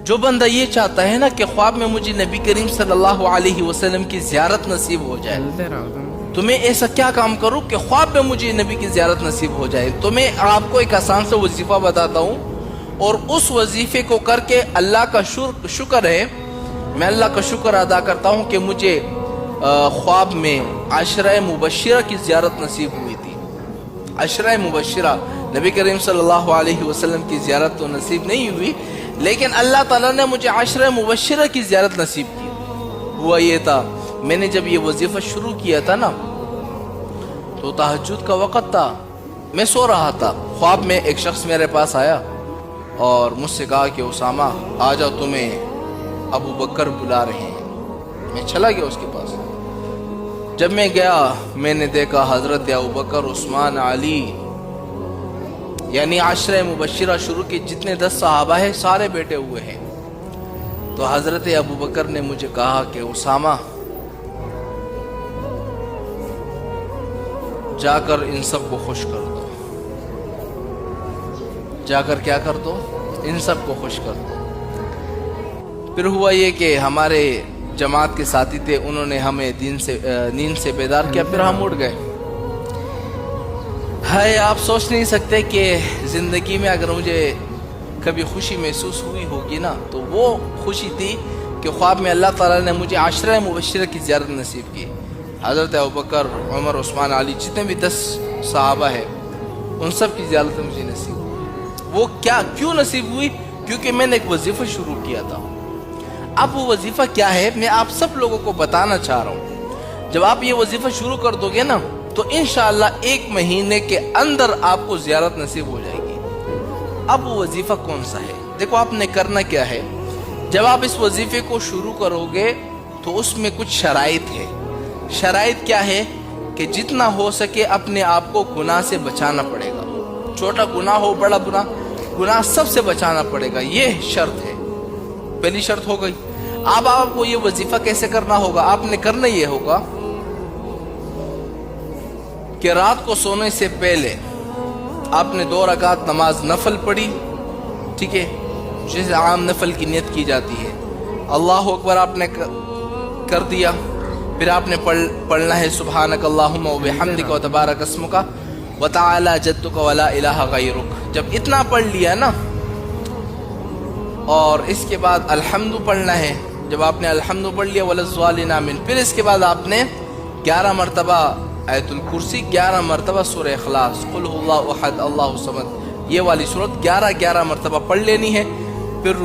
جو بندہ یہ چاہتا ہے نا کہ خواب میں مجھے نبی کریم صلی اللہ علیہ وسلم کی زیارت نصیب ہو جائے، تو میں ایسا کیا کام کروں کہ خواب میں مجھے نبی کی زیارت نصیب ہو جائے؟ تو میں آپ کو ایک آسان سے وظیفہ بتاتا ہوں، اور اس وظیفے کو کر کے اللہ کا شکر ہے، میں اللہ کا شکر ادا کرتا ہوں کہ مجھے خواب میں عشرہ مبشرہ کی زیارت نصیب ہوئی تھی۔ عشرہ مبشرہ، نبی کریم صلی اللہ علیہ وسلم کی زیارت تو نصیب نہیں ہوئی، لیکن اللہ تعالیٰ نے مجھے عشرہ مبشرہ کی زیارت نصیب کی۔ ہوا یہ تھا، میں نے جب یہ وظیفہ شروع کیا تھا نا، تو تہجد کا وقت تھا، میں سو رہا تھا، خواب میں ایک شخص میرے پاس آیا اور مجھ سے کہا کہ اسامہ آ جاؤ، تمہیں ابو بکر بلا رہے ہیں۔ میں چلا گیا اس کے پاس۔ جب میں گیا، میں نے دیکھا حضرت ابو بکر، عثمان، علی، یعنی عشرہ مبشرہ شروع کے جتنے 10 صحابہ ہیں سارے بیٹھے ہوئے ہیں۔ تو حضرت ابو بکر نے مجھے کہا کہ اسامہ جا کر ان سب کو خوش کر دو، جا کر کیا کر دو؟ ان سب کو خوش کر دو۔ پھر ہوا یہ کہ ہمارے جماعت کے ساتھی تھے، انہوں نے ہمیں نیند سے بیدار کیا، پھر ہم اٹھ گئے۔ ہے آپ سوچ نہیں سکتے کہ زندگی میں اگر مجھے کبھی خوشی محسوس ہوئی ہوگی نا، تو وہ خوشی تھی کہ خواب میں اللہ تعالیٰ نے مجھے عشرہ مبشرہ کی زیارت نصیب کی۔ حضرت ابوبکر، عمر، عثمان، علی، جتنے بھی 10 صحابہ ہیں، ان سب کی زیارت مجھے نصیب ہوئی۔ وہ کیوں نصیب ہوئی؟ کیونکہ میں نے ایک وظیفہ شروع کیا تھا۔ اب وہ وظیفہ کیا ہے میں آپ سب لوگوں کو بتانا چاہ رہا ہوں۔ جب آپ یہ وظیفہ شروع کر دو گے نا، تو انشاءاللہ 1 مہینے کے اندر آپ کو زیارت نصیب ہو جائے گی۔ اب وہ وظیفہ کون سا ہے؟ دیکھو آپ نے کرنا کیا ہے۔ جب آپ اس وظیفے کو شروع کرو گے تو اس میں کچھ شرائط ہے۔ شرائط کیا ہے؟ کہ جتنا ہو سکے اپنے آپ کو گناہ سے بچانا پڑے گا، چھوٹا گناہ ہو بڑا گناہ سب سے بچانا پڑے گا، یہ شرط ہے۔ پہلی شرط ہو گئی۔ اب آپ کو یہ وظیفہ کیسے کرنا ہوگا؟ آپ نے کرنا یہ ہوگا کہ رات کو سونے سے پہلے آپ نے 2 رکعت نماز نفل پڑھی، ٹھیک ہے، جیسے عام نفل کی نیت کی جاتی ہے۔ اللہ اکبر آپ نے کر دیا، پھر آپ نے پڑھنا ہے سبحانک اللہم و بحمدک و تبارک اسمک و تعالی جدک و لا الہ غیرک۔ جب اتنا پڑھ لیا نا، اور اس کے بعد الحمد پڑھنا ہے۔ جب آپ نے الحمد پڑھ لیا ولا الضالین آمین، پھر اس کے بعد آپ نے 11 مرتبہ آیت الکرسی، 11 مرتبہ سورہ اخلاص، قل هو اللہ احد اللہ الصمد، یہ والی صورت 11 مرتبہ پڑھ لینی ہے۔ پھر